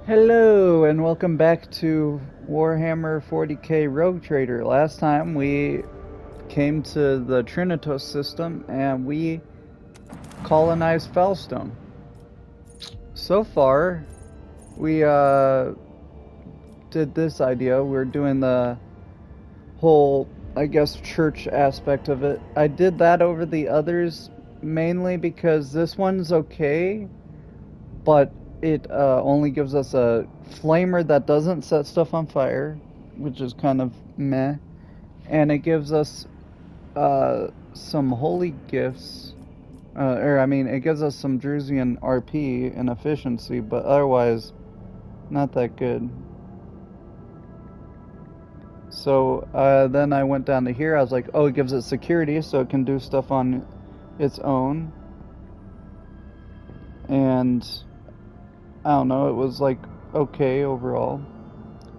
Hello and welcome back to Warhammer 40k Rogue Trader. Last time we came to the Trinitos system and we colonized Felstone. So far, we did this idea. We're doing the whole, I guess, church aspect of it. I did that over the others mainly because this one's okay, but it only gives us a flamer that doesn't set stuff on fire, which is kind of meh, and it gives us some holy gifts, it gives us some Drusian RP and efficiency, but otherwise, not that good. So then I went down to here. I was like, oh, it gives it security, so it can do stuff on its own, and I don't know, it was like okay overall.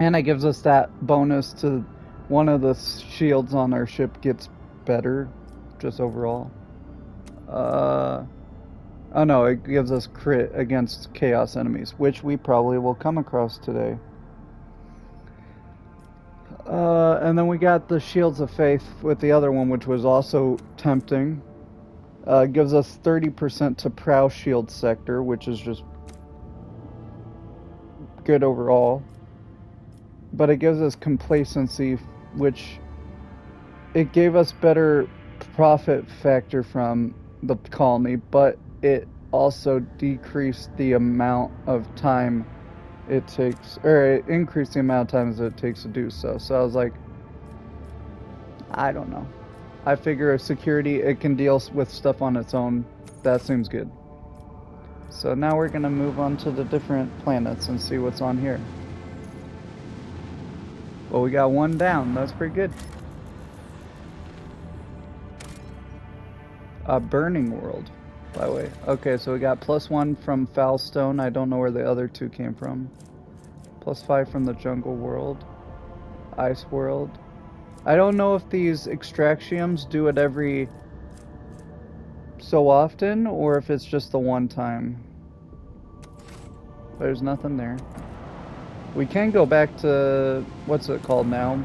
And it gives us that bonus to one of the shields on our ship gets better, just overall. Oh no, it gives us crit against chaos enemies, which we probably will come across today. And then we got the Shields of Faith with the other one, which was also tempting. Gives us 30% to Prow Shield Sector, which is just good overall. But it gives us complacency, which it gave us better profit factor from the colony, but it also decreased the amount of time it takes, or it increased the amount of times it takes to do so. So I was like, I don't know. I figure security, it can deal with stuff on its own. That seems good. So now we're gonna move on to the different planets and see what's on here. Well, we got one down. That's pretty good. A burning world, by the way. Okay, so we got +1 from Foulstone. I don't know where the other two came from. +5 from the jungle world. Ice world. I don't know if these extractiums do it every so often or if it's just the one time. There's nothing there. We can go back to, what's it called now?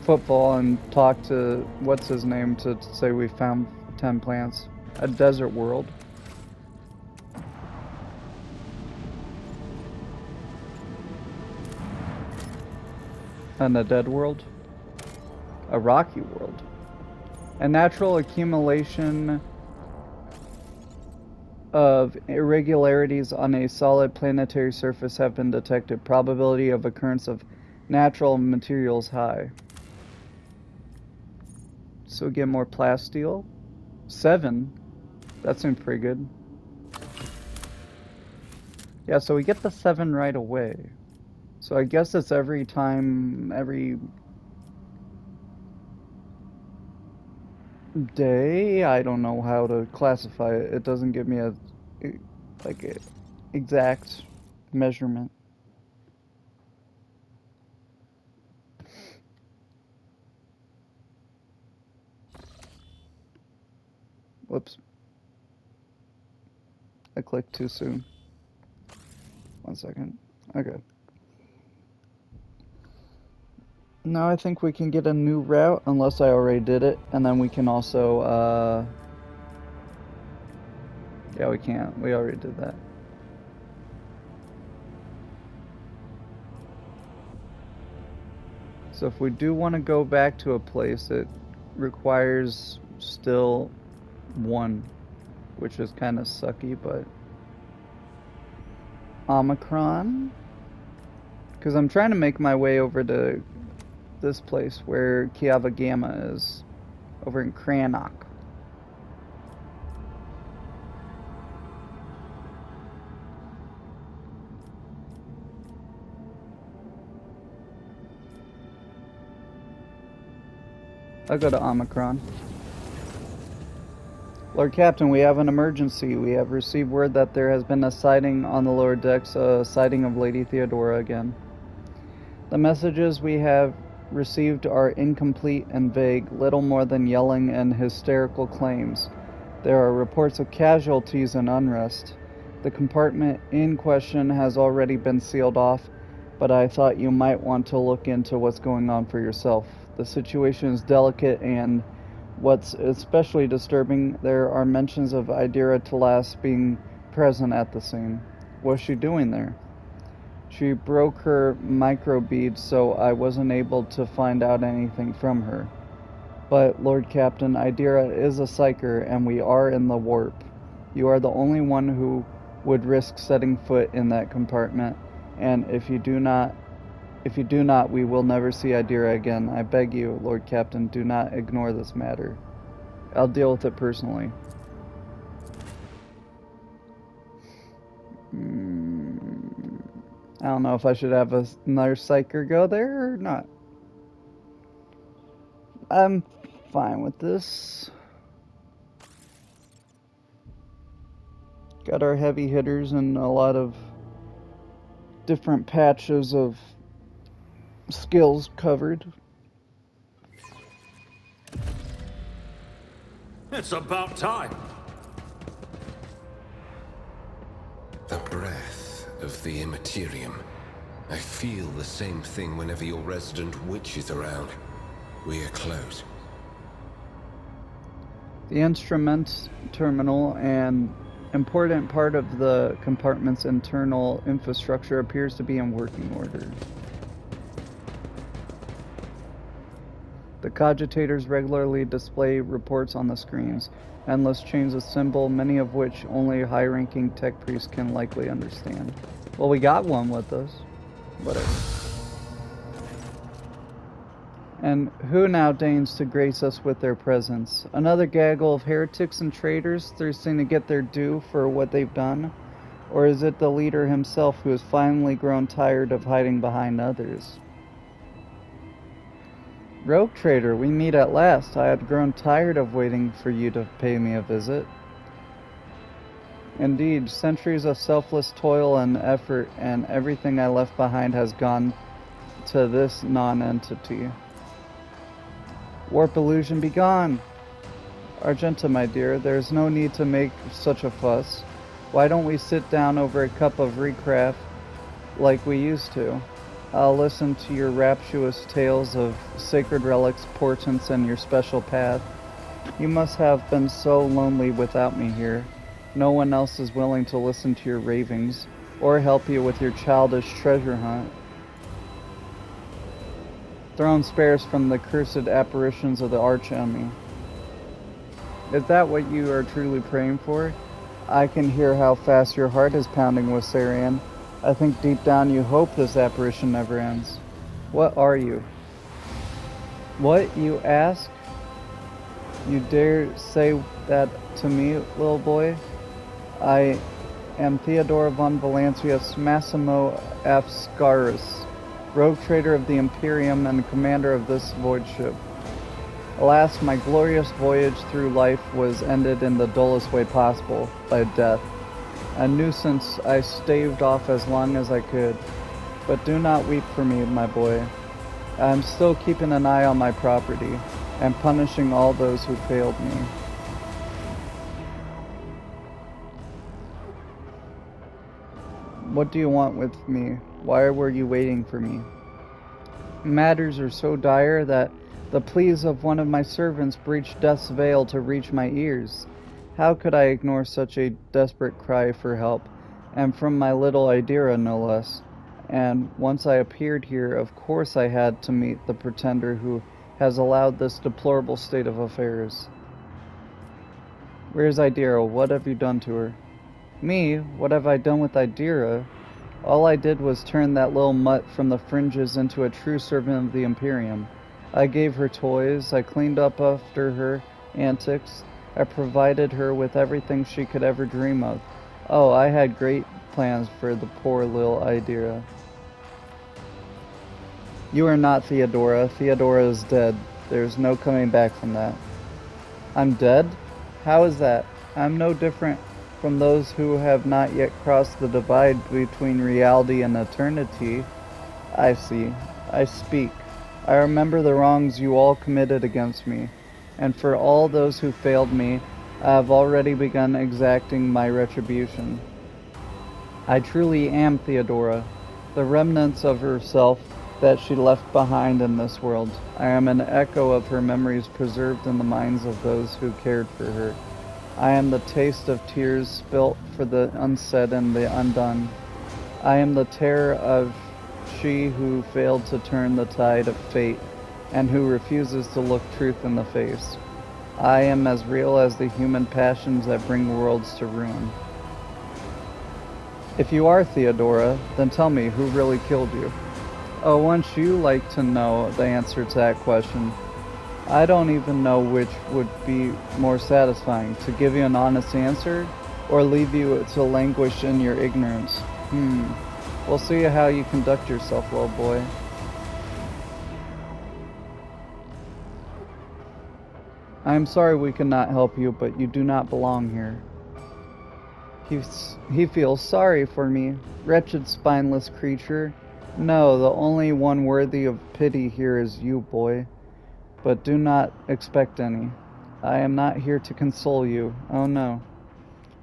Football, and talk to, what's his name, to say we found 10 plants. A desert world. And a dead world. A rocky world. A natural accumulation of irregularities on a solid planetary surface have been detected. Probability of occurrence of natural materials high. So we get more plasteel. 7. That seems pretty good. Yeah, so we get the 7 right away. So I guess it's every time, every day. I don't know how to classify it. It doesn't give me a exact measurement. Whoops. I clicked too soon. 1 second. Okay. Now I think we can get a new route, unless I already did it, and then we can also, yeah, we can't. We already did that. So if we do want to go back to a place, it requires still 1, which is kind of sucky, but Omicron, because I'm trying to make my way over to this place where Kiava Gamma is, over in Cranach. I'll go to Omicron. Lord Captain, we have an emergency. We have received word that there has been a sighting on the lower decks, a sighting of Lady Theodora again. The messages we have received are incomplete and vague, little more than yelling and hysterical claims. There are reports of casualties and unrest. The compartment in question has already been sealed off, but I thought you might want to look into what's going on for yourself. The situation is delicate, and what's especially disturbing, there are mentions of Idira Talas being present at the scene. What's she doing there? She broke her microbead, so I wasn't able to find out anything from her. But, Lord Captain, Idira is a psyker, and we are in the warp. You are the only one who would risk setting foot in that compartment, and if you do not, we will never see Idira again. I beg you, Lord Captain, do not ignore this matter. I'll deal with it personally. I don't know if I should have another psyker go there or not. I'm fine with this. Got our heavy hitters and a lot of different patches of skills covered. It's about time. The breath of the Immaterium. I feel the same thing whenever your resident witch is around. We are close. The instrument terminal and important part of the compartment's internal infrastructure appears to be in working order. The cogitators regularly display reports on the screens, endless chains of symbol, many of which only high-ranking tech priests can likely understand. Well, we got one with us. Whatever. And who now deigns to grace us with their presence? Another gaggle of heretics and traitors thirsting to get their due for what they've done? Or is it the leader himself who has finally grown tired of hiding behind others? Rogue trader, we meet at last. I had grown tired of waiting for you to pay me a visit. Indeed, centuries of selfless toil and effort, and everything I left behind has gone to this non-entity. Warp illusion, be gone! Argenta, my dear, there is no need to make such a fuss. Why don't we sit down over a cup of recraft like we used to? I'll listen to your rapturous tales of sacred relics, portents, and your special path. You must have been so lonely without me here. No one else is willing to listen to your ravings, or help you with your childish treasure hunt. Throne spares from the cursed apparitions of the arch-enemy. Is that what you are truly praying for? I can hear how fast your heart is pounding, Wassarian. I think deep down you hope this apparition never ends. What are you? What, you ask? You dare say that to me, little boy? I am Theodora von Valancius Massimo F. Scarus, rogue trader of the Imperium and commander of this void ship. Alas, my glorious voyage through life was ended in the dullest way possible, by death. A nuisance I staved off as long as I could. But do not weep for me, my boy. I am still keeping an eye on my property, and punishing all those who failed me. What do you want with me? Why were you waiting for me? Matters are so dire that the pleas of one of my servants breached death's veil to reach my ears. How could I ignore such a desperate cry for help, and from my little Idira no less? And once I appeared here, of course I had to meet the pretender who has allowed this deplorable state of affairs. Where's Idira? What have you done to her? Me? What have I done with Idira? All I did was turn that little mutt from the fringes into a true servant of the Imperium. I gave her toys, I cleaned up after her antics, I provided her with everything she could ever dream of. Oh, I had great plans for the poor little Idira. You are not Theodora. Theodora is dead. There's no coming back from that. I'm dead? How is that? I'm no different from those who have not yet crossed the divide between reality and eternity. I see. I speak. I remember the wrongs you all committed against me, and for all those who failed me, I have already begun exacting my retribution. I truly am Theodora, the remnants of herself that she left behind in this world. I am an echo of her memories preserved in the minds of those who cared for her. I am the taste of tears spilt for the unsaid and the undone. I am the terror of she who failed to turn the tide of fate and who refuses to look truth in the face. I am as real as the human passions that bring worlds to ruin. If you are Theodora, then tell me who really killed you. Oh, wouldn't you like to know the answer to that question? I don't even know which would be more satisfying, to give you an honest answer, or leave you to languish in your ignorance. We'll see how you conduct yourself, little boy. I am sorry we cannot help you, but you do not belong here. He feels sorry for me, wretched spineless creature. No, the only one worthy of pity here is you, boy. But do not expect any. I am not here to console you. Oh no.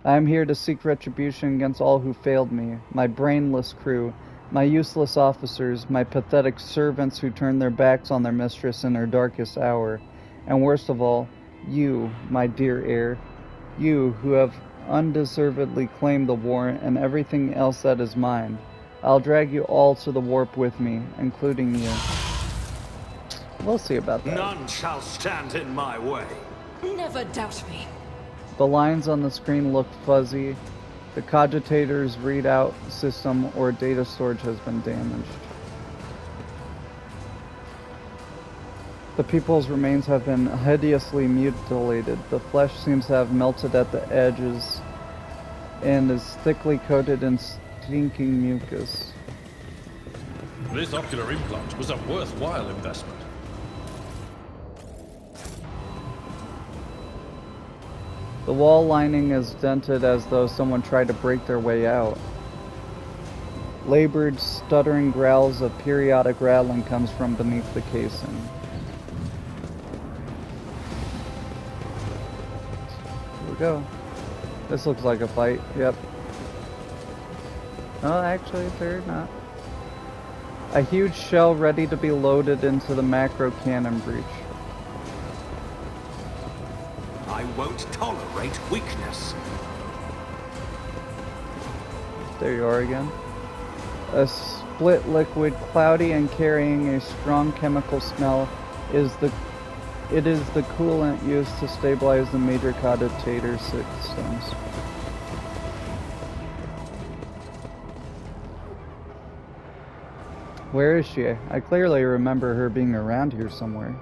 I am here to seek retribution against all who failed me, my brainless crew, my useless officers, my pathetic servants who turned their backs on their mistress in her darkest hour, and worst of all, you, my dear heir, you who have undeservedly claimed the warrant and everything else that is mine. I'll drag you all to the warp with me, including you. We'll see about that. None shall stand in my way. Never doubt me. The lines on the screen look fuzzy. The cogitator's readout system or data storage has been damaged. The people's remains have been hideously mutilated. The flesh seems to have melted at the edges and is thickly coated in stinking mucus. This ocular implant was a worthwhile investment. The wall lining is dented as though someone tried to break their way out. Labored, stuttering growls of periodic rattling comes from beneath the casing. Here we go. This looks like a fight, yep. Oh, actually, they're not. A huge shell ready to be loaded into the macro cannon breech. I won't tolerate weakness. There you are again. A split liquid, cloudy and carrying a strong chemical smell, it is the coolant used to stabilize the major cogitator systems. Where is she? I clearly remember her being around here somewhere.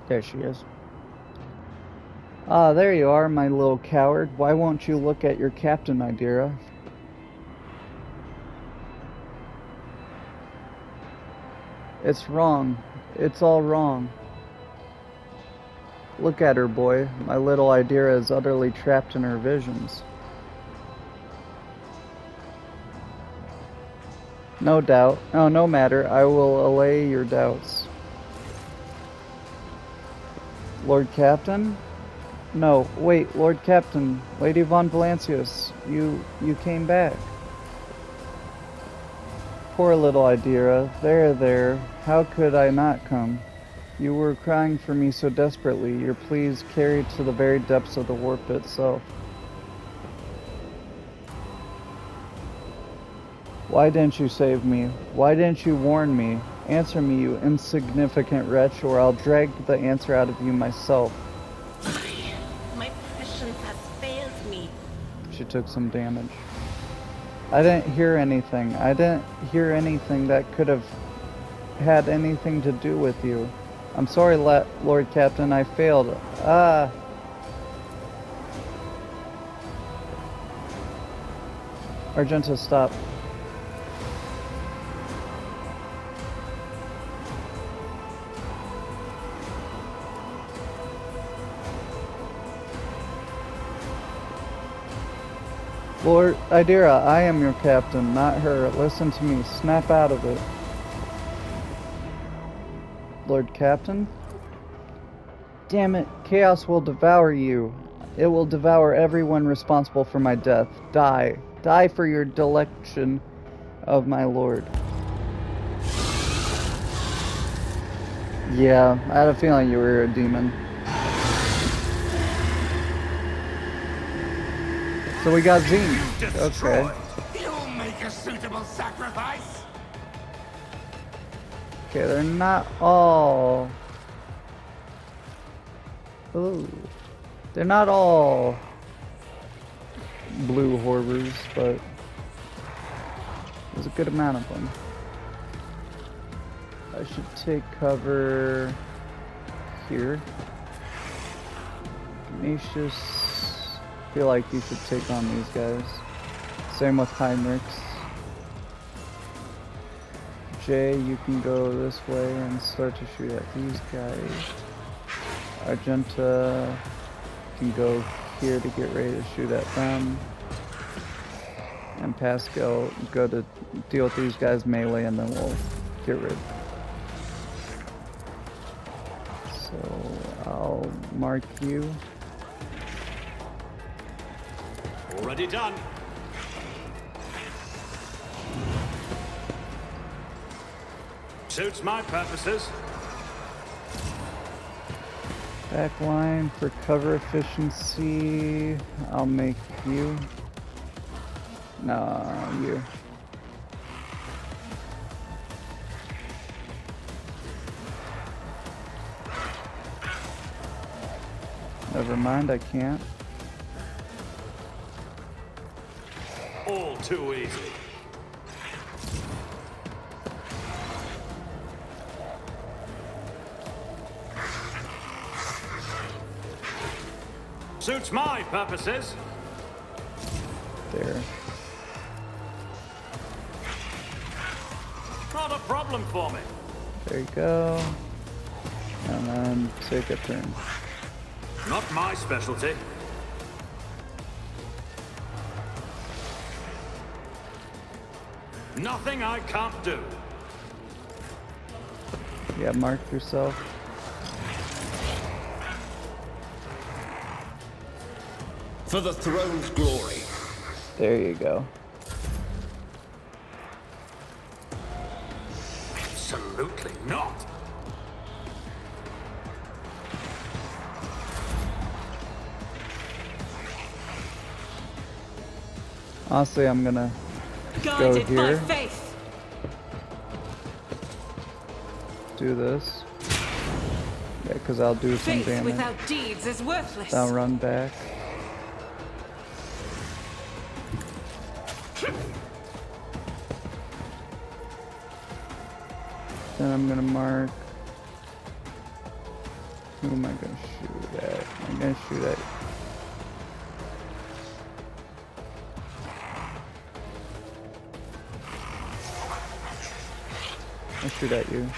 There she is. Ah, there you are, my little coward. Why won't you look at your captain, Idira? It's wrong. It's all wrong. Look at her, boy. My little Idira is utterly trapped in her visions. No doubt. Oh, no matter. I will allay your doubts. Lord Captain? No, wait, Lord Captain. Lady Von Valancius. You came back. Poor little Idira. There. How could I not come? You were crying for me so desperately, your pleas carried to the very depths of the warp itself. Why didn't you save me? Why didn't you warn me? Answer me, you insignificant wretch, or I'll drag the answer out of you myself. My prescience has failed me. She took some damage. I didn't hear anything. I didn't hear anything that could have had anything to do with you. I'm sorry, Lord Captain, I failed. Ah! Argenta, stop. Lord Idera, I am your captain, not her. Listen to me. Snap out of it. Lord Captain? Damn it. Chaos will devour you. It will devour everyone responsible for my death. Die. Die for your delection of my lord. Yeah, I had a feeling you were a demon. So we got Zine. Okay. You'll make a suitable sacrifice. Okay, they're not all... Ooh. They're not all blue horrors, but there's a good amount of them. I should take cover here. Ignatius, I feel like you should take on these guys. Same with Heinrichs. Jay, you can go this way and start to shoot at these guys. Argenta can go here to get ready to shoot at them. And Pascal, go to deal with these guys melee and then we'll get rid. So I'll mark you. Already done. Suits my purposes. Backline for cover efficiency. I'll make you. No, you. Never mind, I can't. All too easy. Suits my purposes. There. Not a problem for me. There you go. And then take a turn. Not my specialty. Nothing I can't do. Yeah, mark yourself. For the throne's glory. There you go. Absolutely not. Honestly, I'm gonna go Guided by here. faith. Do this. Yeah, because I'll do some Faith damage. without deeds is worthless. I'll run back. Then I'm gonna mark. Who am I gonna shoot at? I'm gonna shoot at. I'll shoot at you.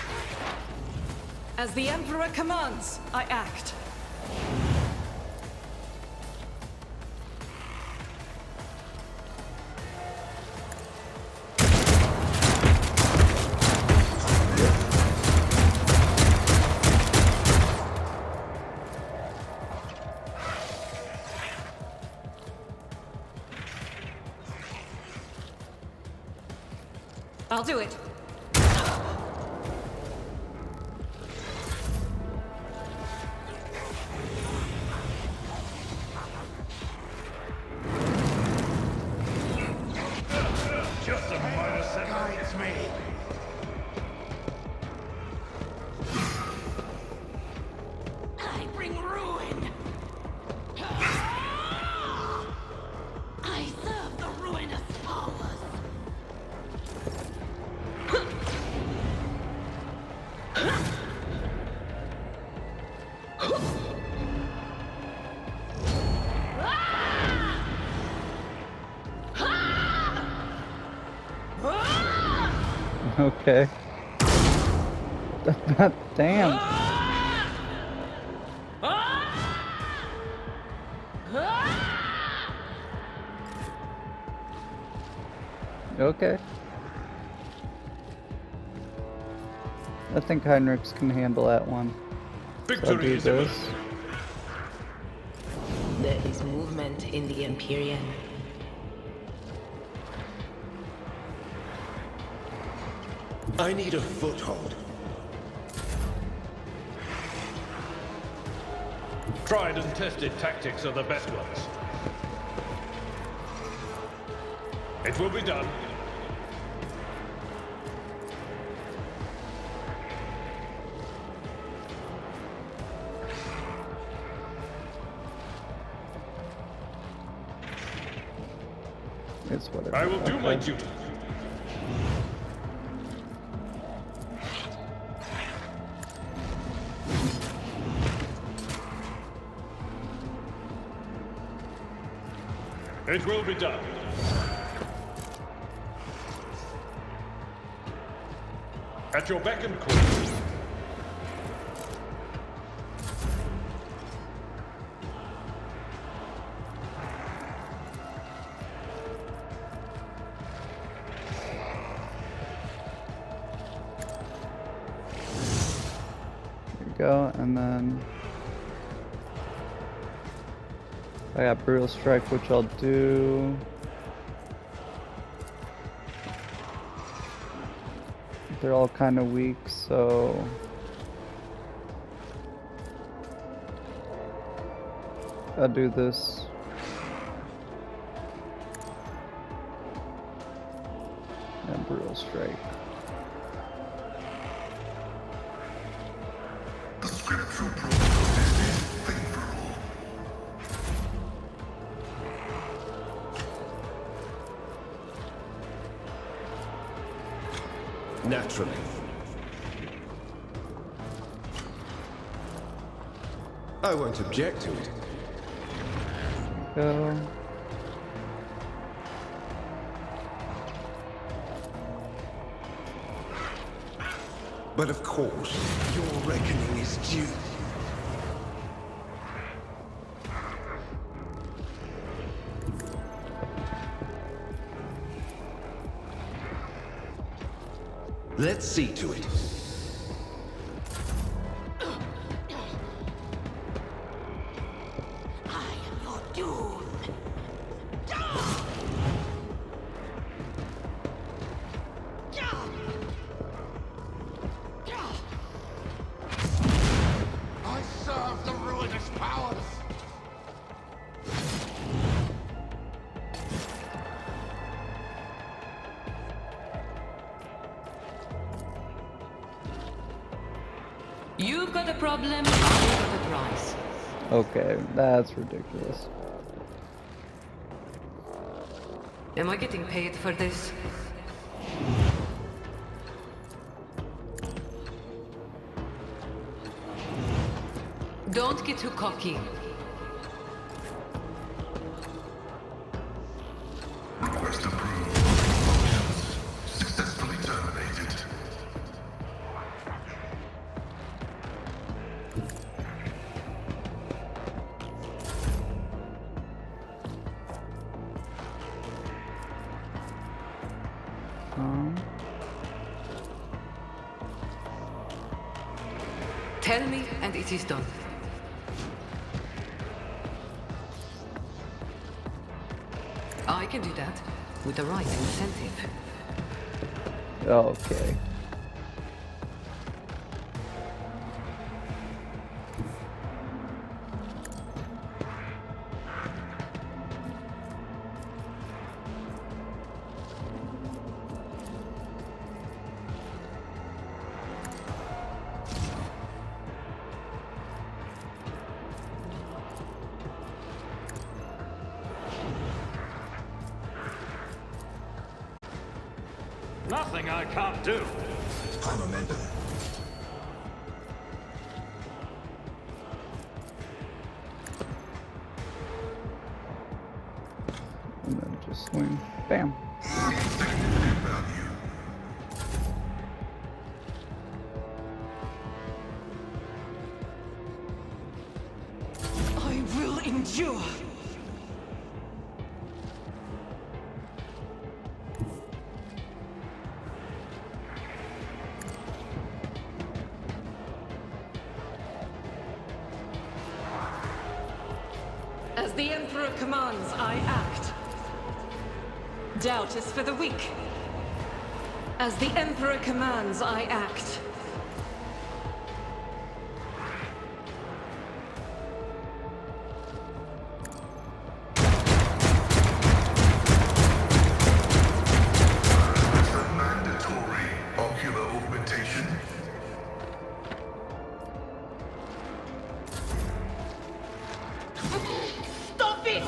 As the Emperor commands, I act. I'll do it. Just a minor setback. Guides me. I bring ruin. I serve the ruinous powers. Okay. Damn. Okay. I think Heinrichs can handle that one. So I'll Victory do is imminent. this. There is movement in the Empyrean. I need a foothold. Tried and tested tactics are the best ones. It will be done. It's whatever. I will do my Okay. duty. It will be done. At your beck and call. There you go, and then I got Brutal Strike, which I'll do. They're all kind of weak, so I'll do this. And Brutal Strike. The scriptural prognosis is favorable. Naturally. I won't object to it. Go. But of course, your reckoning is due. Let's see to it. I am your doom. I serve the ruinous powers. You've got a problem, I've got a prize. Okay, that's ridiculous. Am I getting paid for this? Don't get too cocky. Request approved. Functions successfully terminated. Tell me, and it is done. I can do that with the right incentive. Okay. Nothing I can't do. I'm a member. And then just swing. Bam. Value. I will endure. As the Emperor commands, I act. Doubt is for the weak. As the Emperor commands, I act. The mandatory ocular augmentation. Stop it!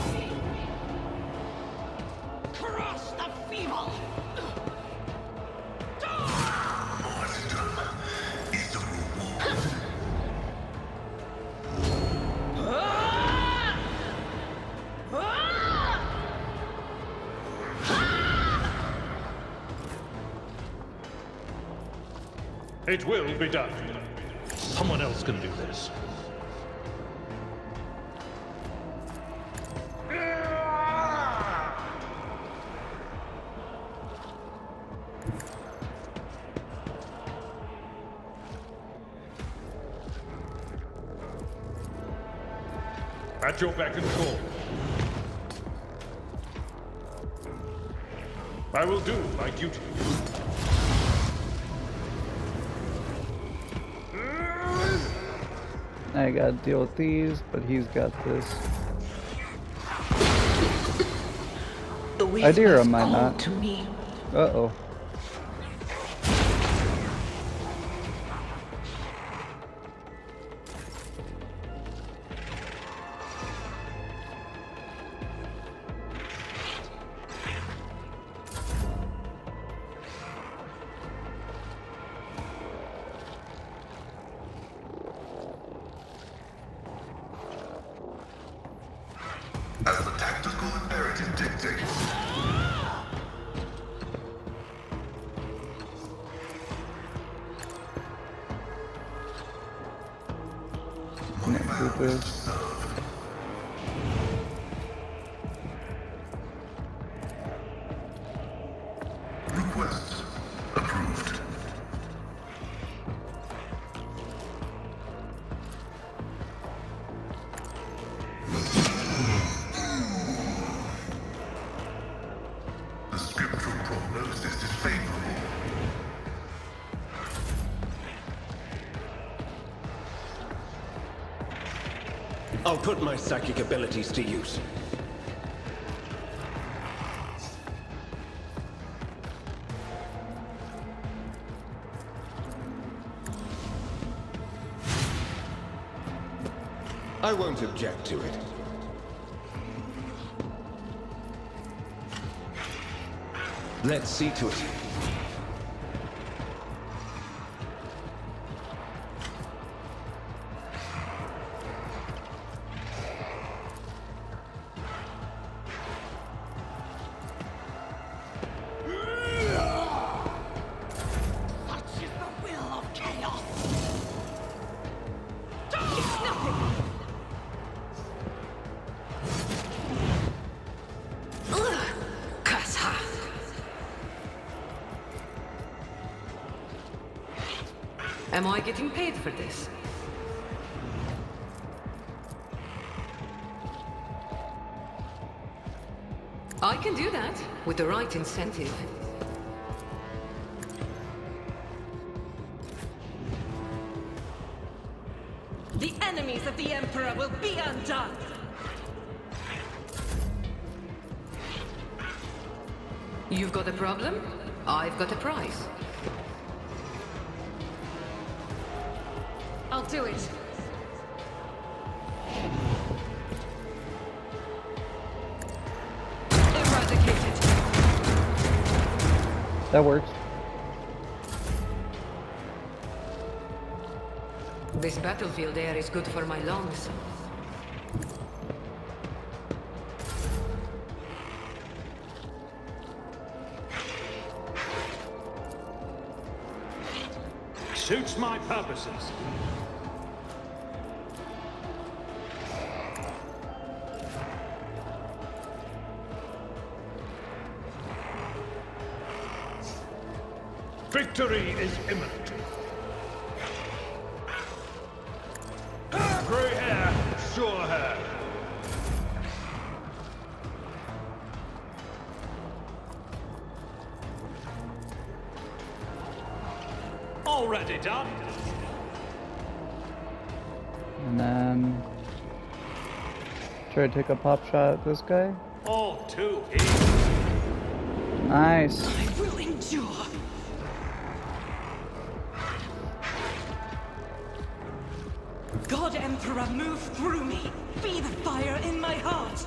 Crush the feeble! Martyrdom is the reward. It will be done. Someone else can do this. At your beck and call. I will do my duty. I gotta deal with these, but he's got this. The Idea whispers might call not. to me. Uh-oh. As the tactical imperative dictates. My Can't do vow is to this. serve. Requests approved. The scriptural prognosis is favorable. I'll put my psychic abilities to use. I won't object to it. Let's see to it. Such is the will of chaos. It's nothing. Curse her. Am I getting paid for this? I can do that with the right incentive. The enemies of the Emperor will be undone. You've got a problem? I've got a prize. I'll do it. Eradicated. That works. This battlefield air is good for my lungs. Suits my purposes. Victory is imminent. Grey hair, sure hair. Already done. And then try to take a pop shot at this guy. All too easy. Nice. I will endure. God Emperor, move through me. Be the fire in my heart.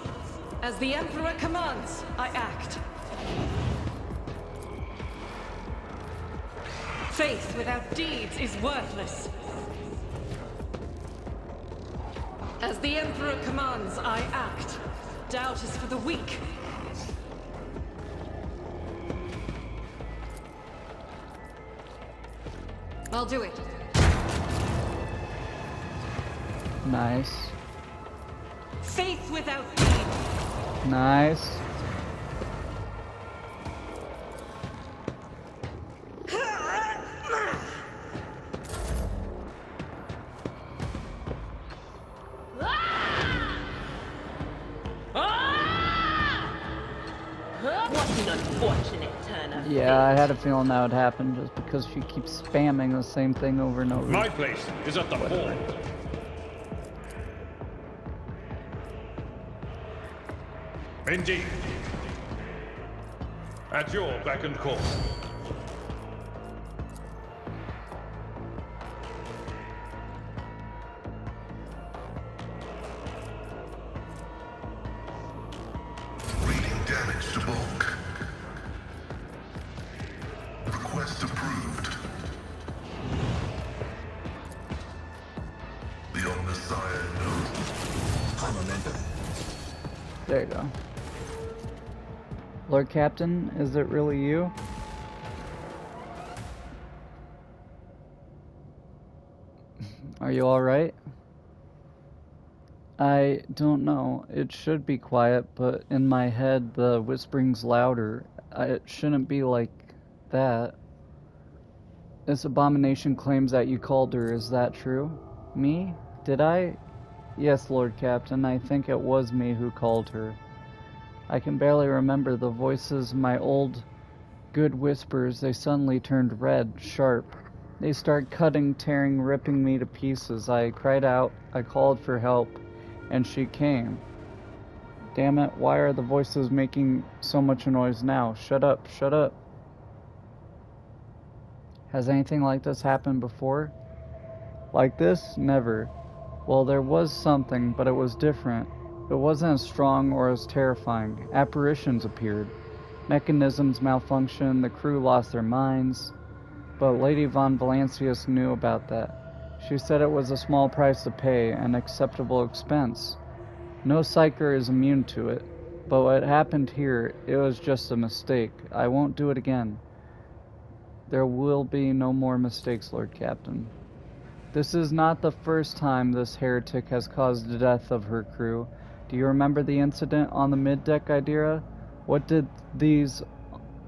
As the Emperor commands, I act. Faith without deeds is worthless. As the Emperor commands, I act. Doubt is for the weak. I'll do it. Nice. Faith without deeds. Nice. What an unfortunate turn of Yeah, I had a feeling that would happen just because she keeps spamming the same thing over and over. My place is at the hall. Indeed. At your beck and call. Reading damage to bulk. Request approved. The Omnissiah knows. I'm a member. There you go. Lord Captain, is it really you? Are you alright? I don't know. It should be quiet, but in my head the whispering's louder. It shouldn't be like that. This abomination claims that you called her. Is that true? Me? Did I? Yes, Lord Captain, I think it was me who called her. I can barely remember the voices, my old good whispers. They suddenly turned red, sharp. They start cutting, tearing, ripping me to pieces. I cried out, I called for help, and she came. Damn it, why are the voices making so much noise now? Shut up, shut up. Has anything like this happened before? Like this? Never. Well, there was something, but it was different. It wasn't as strong or as terrifying. Apparitions appeared. Mechanisms malfunctioned, the crew lost their minds. But Lady von Valancius knew about that. She said it was a small price to pay, an acceptable expense. No psyker is immune to it. But what happened here, it was just a mistake. I won't do it again. There will be no more mistakes, Lord Captain. This is not the first time this heretic has caused the death of her crew. Do you remember the incident on the mid-deck, Idira? What did these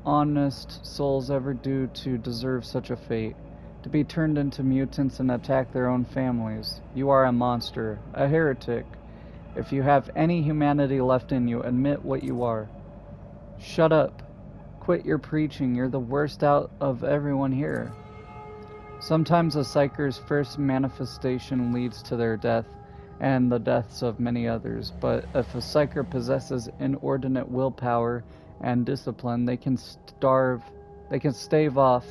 honest souls ever do to deserve such a fate? To be turned into mutants and attack their own families. You are a monster, a heretic. If you have any humanity left in you, admit what you are. Shut up. Quit your preaching. You're the worst out of everyone here. Sometimes a psyker's first manifestation leads to their death and the deaths of many others, but if a psyker possesses inordinate willpower and discipline, they can stave off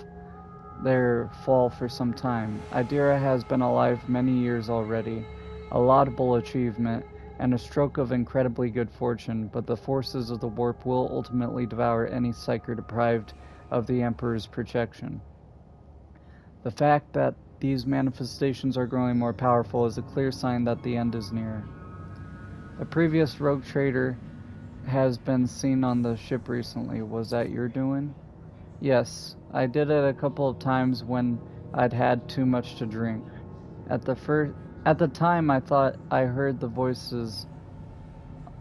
their fall for some time. Idira has been alive many years already, a laudable achievement, and a stroke of incredibly good fortune, but the forces of the warp will ultimately devour any psyker deprived of the Emperor's protection. The fact that these manifestations are growing more powerful is a clear sign that the end is near. A previous rogue trader has been seen on the ship recently. Was that your doing? Yes, I did it a couple of times when I'd had too much to drink. At the time I thought I heard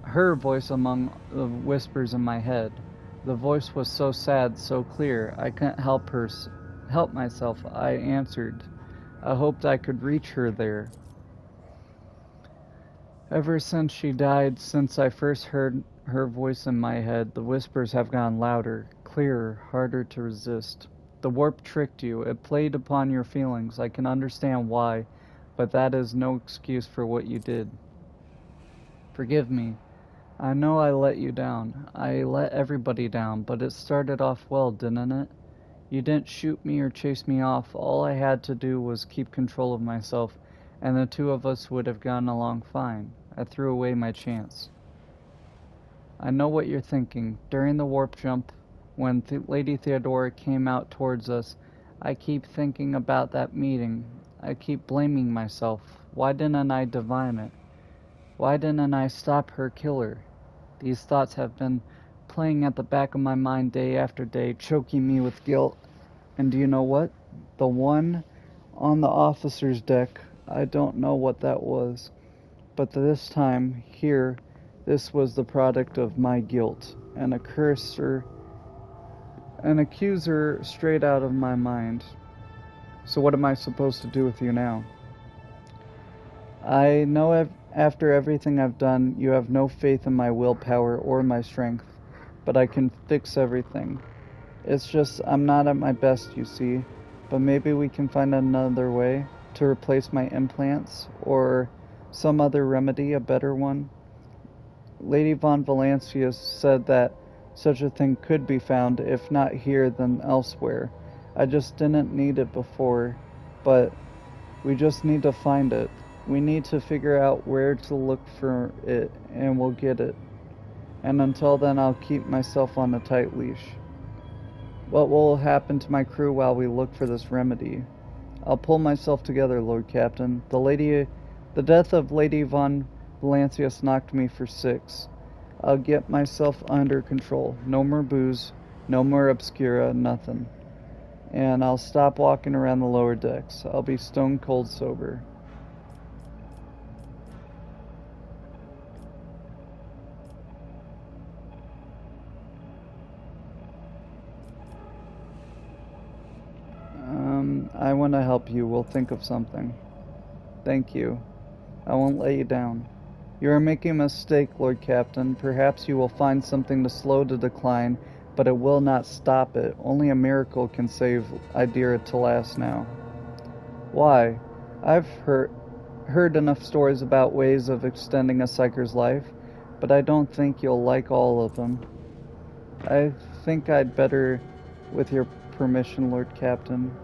her voice among the whispers in my head. The voice was so sad, so clear, I couldn't help myself. I answered. I hoped I could reach her there. Ever since she died, since I first heard her voice in my head, the whispers have gotten louder, clearer, harder to resist. The warp tricked you. It played upon your feelings. I can understand why, but that is no excuse for what you did. Forgive me. I know I let you down. I let everybody down, but it started off well, didn't it? You didn't shoot me or chase me off. All I had to do was keep control of myself, and the two of us would have gotten along fine. I threw away my chance. I know what you're thinking. During the warp jump, when Lady Theodora came out towards us, I keep thinking about that meeting. I keep blaming myself. Why didn't I divine it? Why didn't I stop her killer? These thoughts have been playing at the back of my mind day after day, choking me with guilt. And do you know what? The one on the officer's deck, I don't know what that was. But this time, here, this was the product of my guilt. An accuser straight out of my mind. So what am I supposed to do with you now? I know after everything I've done, you have no faith in my willpower or my strength, but I can fix everything. It's just I'm not at my best, you see, but maybe we can find another way to replace my implants, or some other remedy, a better one. Lady von Valancius said that such a thing could be found, if not here, then elsewhere. I just didn't need it before, but we just need to find it. We need to figure out where to look for it, and we'll get it. And until then, I'll keep myself on a tight leash. What will happen to my crew while we look for this remedy? I'll pull myself together, Lord Captain. The death of Lady von Valancius knocked me for 6. I'll get myself under control. No more booze, no more obscura, nothing. And I'll stop walking around the lower decks. I'll be stone cold sober. I want to help you. We'll think of something. Thank you. I won't let you down. You are making a mistake, Lord Captain. Perhaps you will find something to slow the decline, but it will not stop it. Only a miracle can save Idira to last now. Why? I've heard enough stories about ways of extending a psyker's life, but I don't think you'll like all of them. I think I'd better, with your permission, Lord Captain.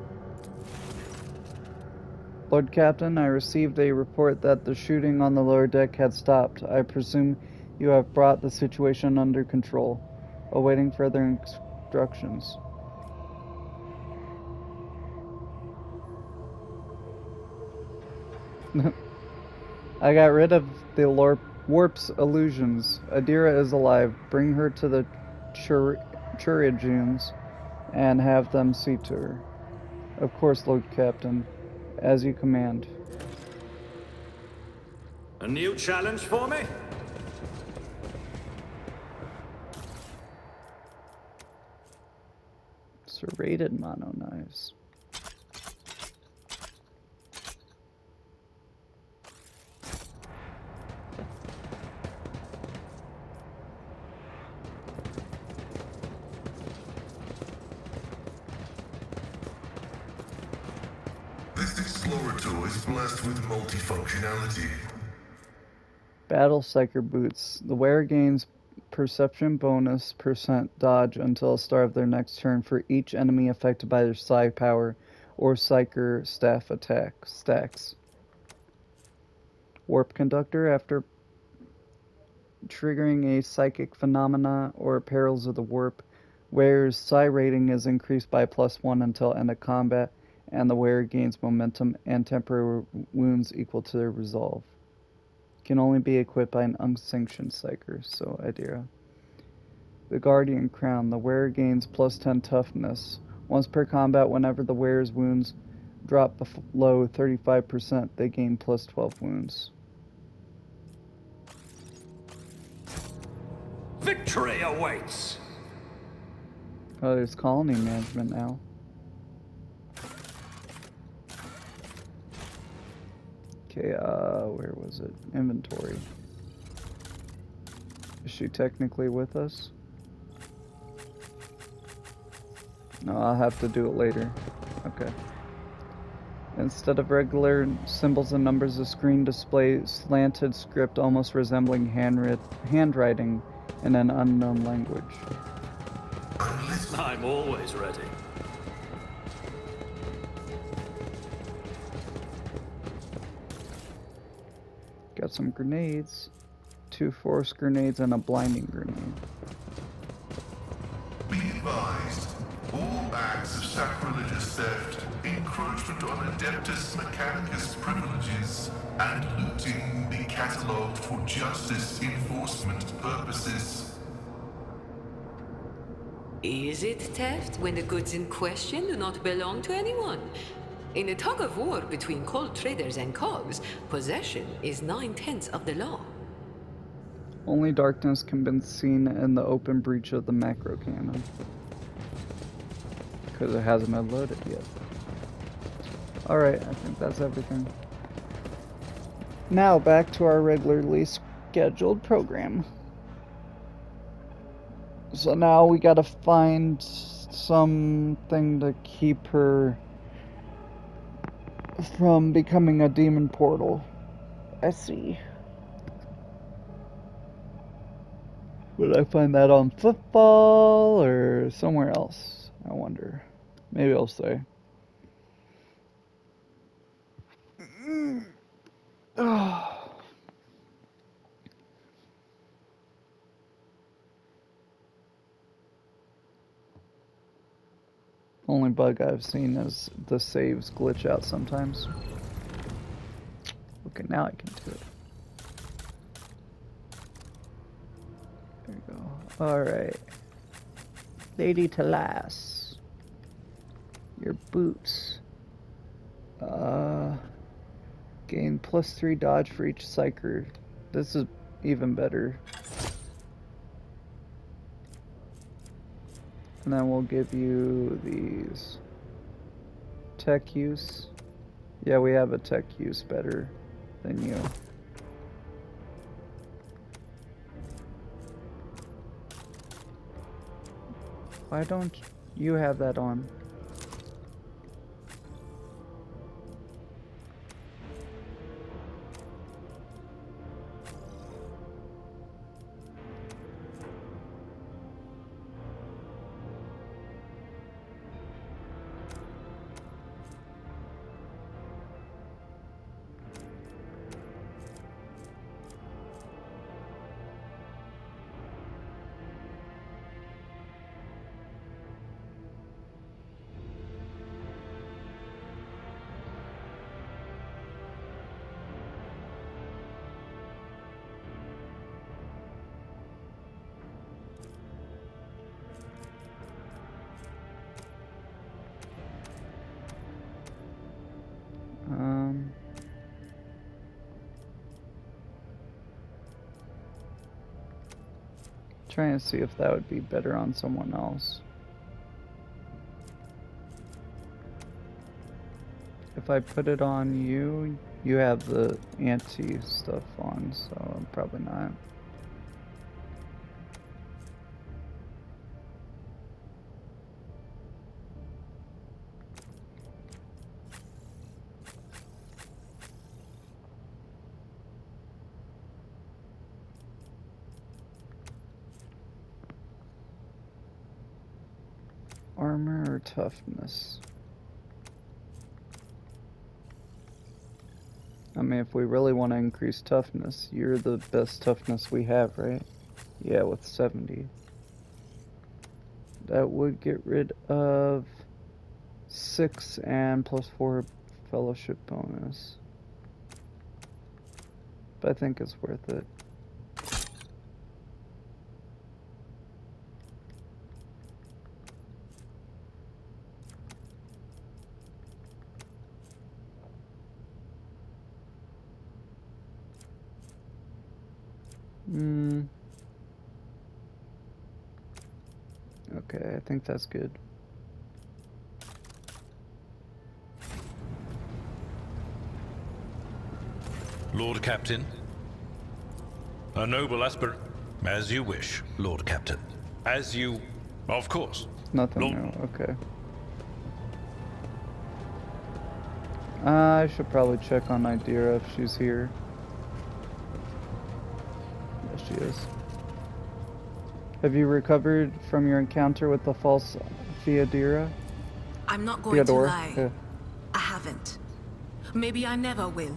Lord Captain, I received a report that the shooting on the lower deck had stopped. I presume you have brought the situation under control. Awaiting further instructions. I got rid of the warp's illusions. Idira is alive. Bring her to the Churijunes and have them see to her. Of course, Lord Captain. As you command. A new challenge for me? Serrated mono knives. This explorator is blessed with multifunctionality. Battle Psyker Boots. The wearer gains perception bonus % dodge until the start of their next turn for each enemy affected by their psi power or Psyker staff attack stacks. Warp Conductor. After triggering a psychic phenomena or perils of the warp, wearer's psi rating is increased by +1 until end of combat, and the wearer gains momentum and temporary wounds equal to their resolve. Can only be equipped by an unsanctioned psyker, so Idira. The Guardian Crown. The wearer gains +10 toughness. Once per combat, whenever the wearer's wounds drop below 35%, they gain +12 wounds. Victory awaits! Oh, there's colony management now. Okay, where was it? Inventory. Is she technically with us? No, I'll have to do it later. Okay. Instead of regular symbols and numbers, the screen displays slanted script almost resembling handwriting in an unknown language. I'm always ready. Got some grenades. 2 force grenades and a blinding grenade. Be advised, all acts of sacrilegious theft, encroachment on Adeptus Mechanicus privileges, and looting be catalogued for justice enforcement purposes. Is it theft when the goods in question do not belong to anyone? In a tug of war between cold traders and cogs, possession is 9/10 of the law. Only darkness can be seen in the open breach of the macro cannon. Because it hasn't been loaded yet. Alright, I think that's everything. Now back to our regularly scheduled program. So now we gotta find something to keep her from becoming a demon portal. I see. Would I find that on football or somewhere else? I wonder. Maybe I'll say. Only bug I've seen is the saves glitch out sometimes. Okay, now I can do it. There we go. Alright. Lady Talas. Your boots. Gain +3 dodge for each psyker. This is even better. And then we'll give you these. Tech use. Yeah, we have a tech use better than you. Why don't you have that on? Trying to see if that would be better on someone else. If I put it on you, you have the anti stuff on, so probably not. Armor or toughness? I mean, if we really want to increase toughness, you're the best toughness we have, right? Yeah, with 70. That would get rid of 6 and +4 fellowship bonus. But I think it's worth it. Okay, I think that's good. Lord Captain. A noble aspirant. As you wish, Lord Captain. As you Of course. Nothing No. new. Okay. I should probably check on Idira if she's here. Yes, she is. Have you recovered from your encounter with the false Theodora? I'm not going Theodora? to lie. Yeah. I haven't. Maybe I never will.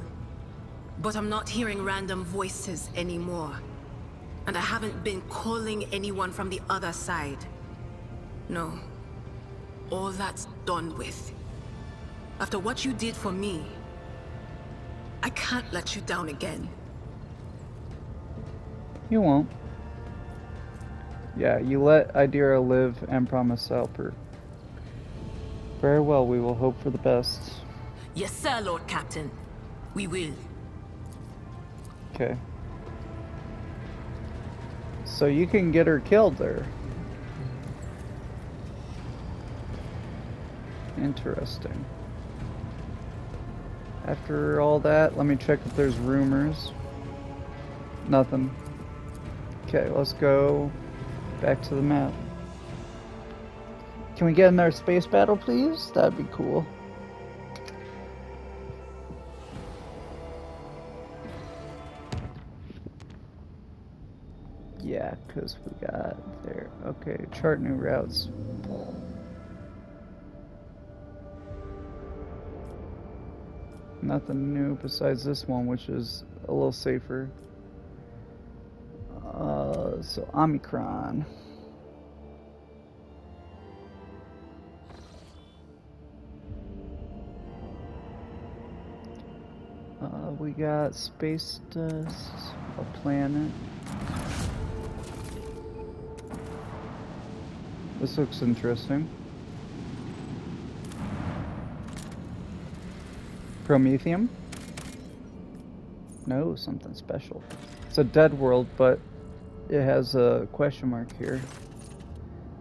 But I'm not hearing random voices anymore. And I haven't been calling anyone from the other side. No. All that's done with. After what you did for me, I can't let you down again. You won't. Yeah, you let Idira live and promise to help her. Very well, we will hope for the best. Yes, sir, Lord Captain. We will. Okay. So you can get her killed there. Interesting. After all that, let me check if there's rumors. Nothing. Okay, let's go back to the map. Can we get in our space battle, please? That'd be cool. Yeah, because we got there. Okay, chart new routes. Nothing new besides this one, which is a little safer. So Omicron. We got space dust, a planet. This looks interesting. Promethium? No, something special. It's a dead world, but it has a question mark here.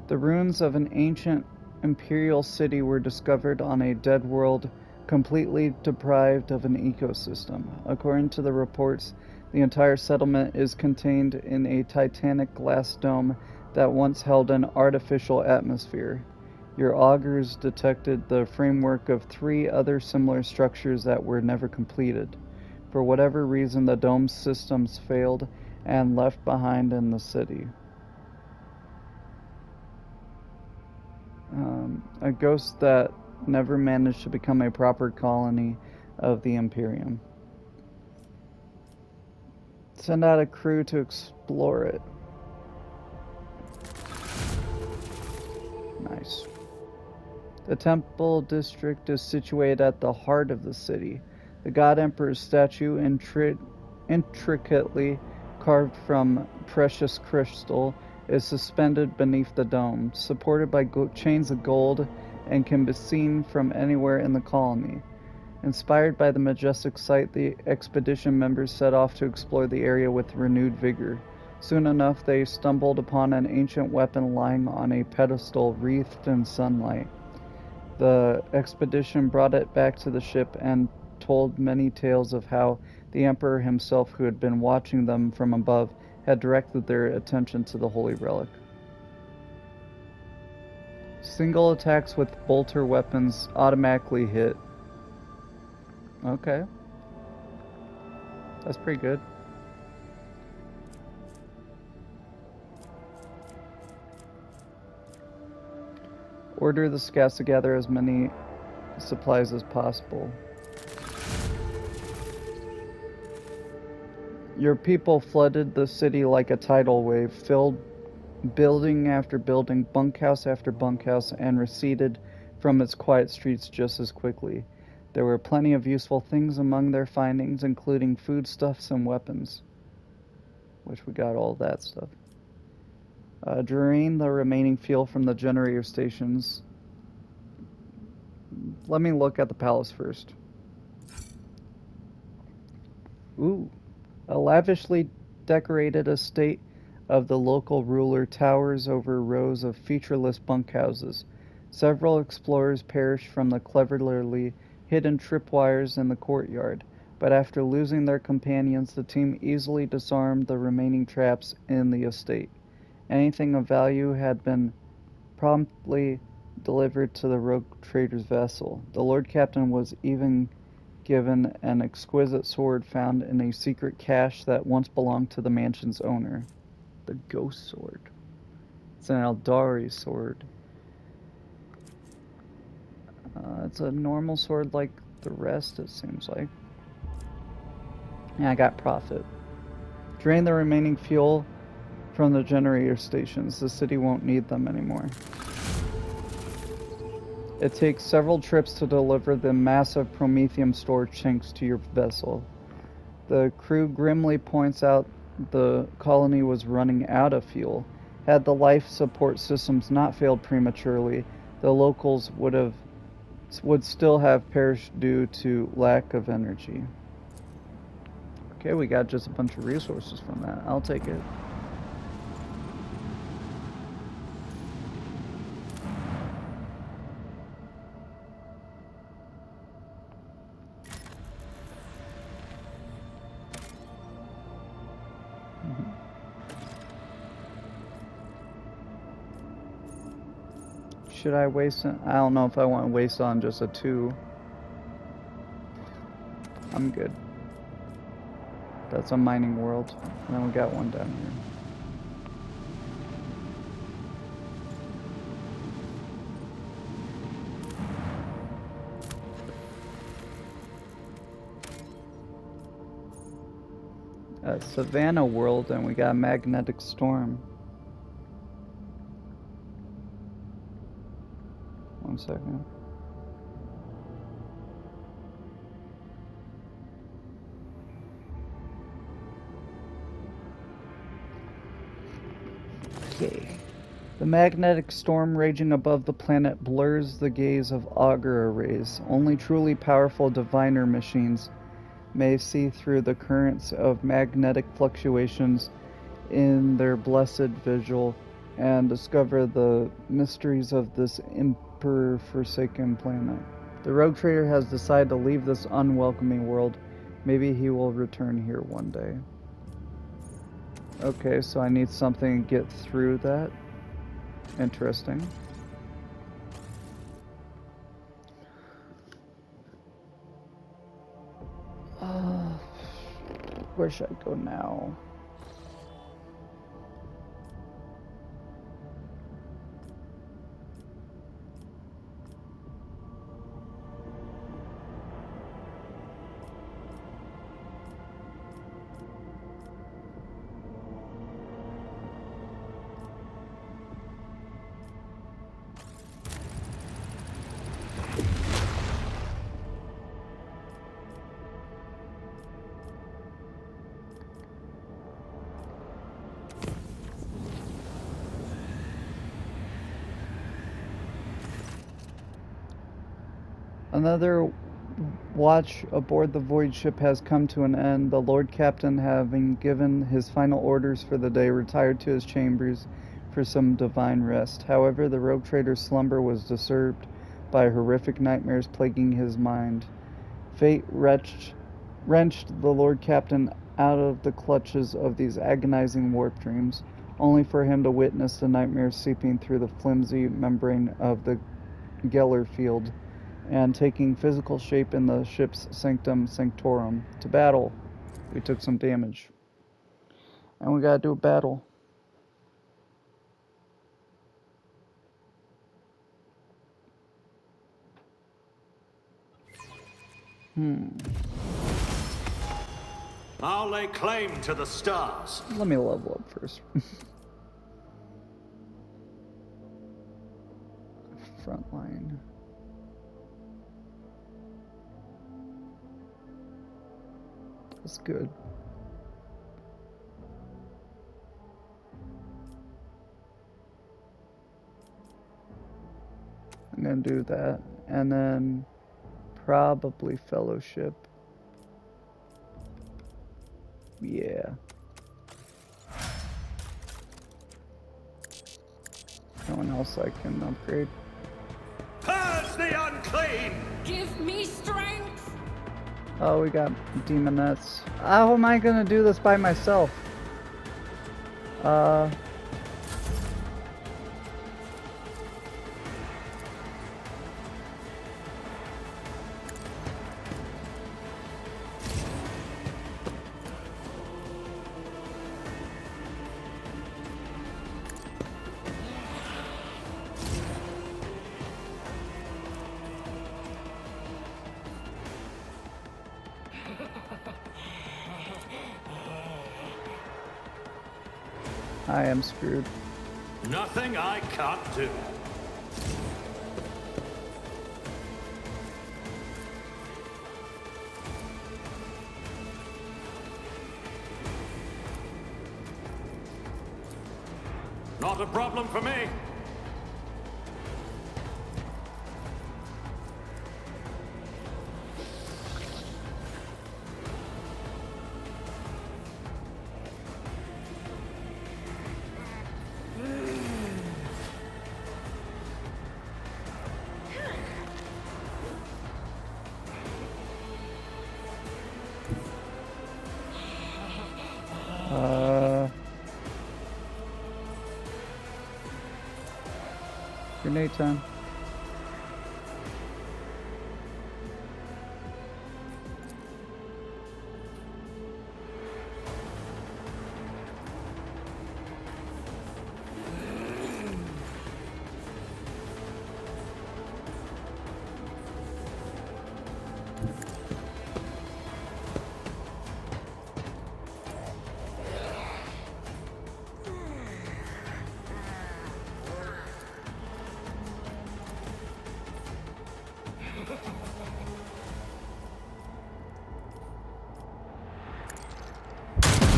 The ruins of an ancient imperial city were discovered on a dead world completely deprived of an ecosystem. According to the reports, the entire settlement is contained in a titanic glass dome that once held an artificial atmosphere. Your augurs detected the framework of 3 other similar structures that were never completed. For whatever reason, the dome's systems failed and left behind in the city. A ghost that never managed to become a proper colony of the Imperium. Send out a crew to explore it. Nice. The temple district is situated at the heart of the city. The God Emperor's statue, intricately carved from precious crystal, is suspended beneath the dome, supported by chains of gold, and can be seen from anywhere in the colony. Inspired by the majestic sight, the expedition members set off to explore the area with renewed vigor. Soon enough, they stumbled upon an ancient weapon lying on a pedestal wreathed in sunlight. The expedition brought it back to the ship and told many tales of how the Emperor himself, who had been watching them from above, had directed their attention to the holy relic. Single attacks with bolter weapons automatically hit. Okay. That's pretty good. Order the scouts to gather as many supplies as possible. Your people flooded the city like a tidal wave, filled building after building, bunkhouse after bunkhouse, and receded from its quiet streets just as quickly. There were plenty of useful things among their findings, including foodstuffs and weapons. Which we got all that stuff. Drain the remaining fuel from the generator stations. Let me look at the palace first. Ooh. A lavishly decorated estate of the local ruler towers over rows of featureless bunkhouses. Several explorers perished from the cleverly hidden tripwires in the courtyard, but after losing their companions, the team easily disarmed the remaining traps in the estate. Anything of value had been promptly delivered to the rogue trader's vessel. The Lord Captain was even given an exquisite sword found in a secret cache that once belonged to the mansion's owner. The Ghost Sword. It's an Eldari sword. It's a normal sword like the rest, it seems like. Yeah, I got profit. Drain the remaining fuel from the generator stations. The city won't need them anymore. It takes several trips to deliver the massive promethium storage tanks to your vessel. The crew grimly points out the colony was running out of fuel. Had the life support systems not failed prematurely, the locals would still have perished due to lack of energy. Okay, we got just a bunch of resources from that. I'll take it. Should I waste it? I don't know if I want to waste on just a 2. I'm good. That's a mining world. And then we got one down here. A Savannah world, and we got a magnetic storm. One second. Okay. The magnetic storm raging above the planet blurs the gaze of auger arrays. Only truly powerful diviner machines may see through the currents of magnetic fluctuations in their blessed vigil and discover the mysteries of this emperor-forsaken planet. The rogue trader has decided to leave this unwelcoming world. Maybe he will return here one day. Okay, so I need something to get through that. Interesting. Where should I go now? Another watch aboard the void ship has come to an end. The Lord Captain, having given his final orders for the day, retired to his chambers for some divine rest. However, the rogue trader's slumber was disturbed by horrific nightmares plaguing his mind. Fate wrenched the Lord Captain out of the clutches of these agonizing warp dreams, only for him to witness the nightmares seeping through the flimsy membrane of the Geller field and taking physical shape in the ship's sanctum sanctorum. To battle. We took some damage. And we gotta do a battle. I'll lay claim to the stars. Let me level up first. Frontline. That's good. I'm gonna do that, and then probably fellowship. Yeah. No one else I can upgrade. Purge the unclean! Give me strength! Oh, we got demonettes. How am I gonna do this by myself? I am screwed. Nothing I can't do. Not a problem for me. Grenade time.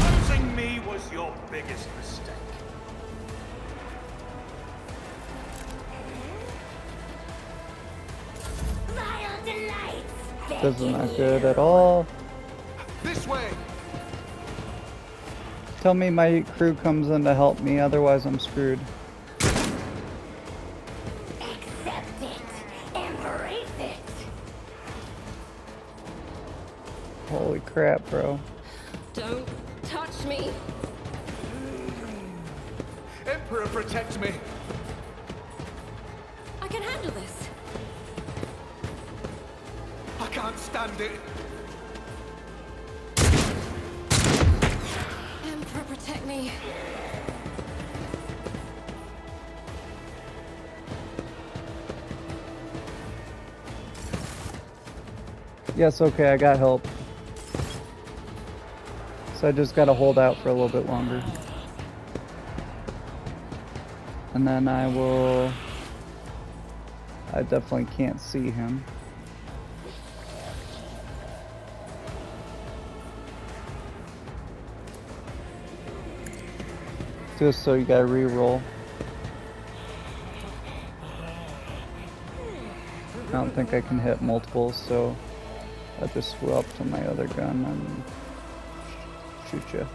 Losing me was your biggest mistake. This is not good at all. This way. Tell me my crew comes in to help me, otherwise I'm screwed. Accept it. Embrace it. Holy crap, bro. Don't touch me. Emperor, protect me. I can handle this. I can't stand it. Emperor, protect me. Yes, okay, I got help. So I just gotta hold out for a little bit longer. And then I definitely can't see him. Just so you gotta re-roll. I don't think I can hit multiples, so I'll just swap to my other gun and shoot you.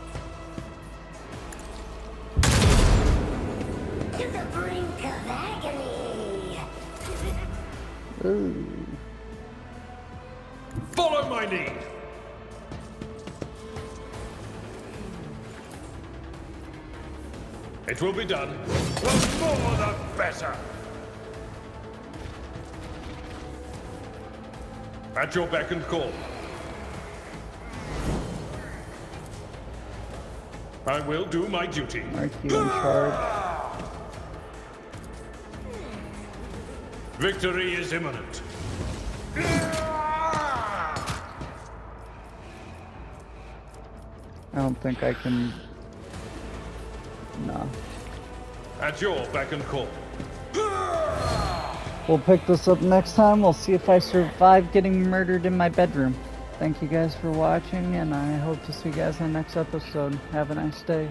To the brink of agony. Ooh. Follow my lead. It will be done. The more the better. At your beck and call. I will do my duty. Mark you in charge. Victory is imminent. I don't think I can. No. At your beck and call. We'll pick this up next time. We'll see if I survive getting murdered in my bedroom. Thank you guys for watching, and I hope to see you guys in the next episode. Have a nice day.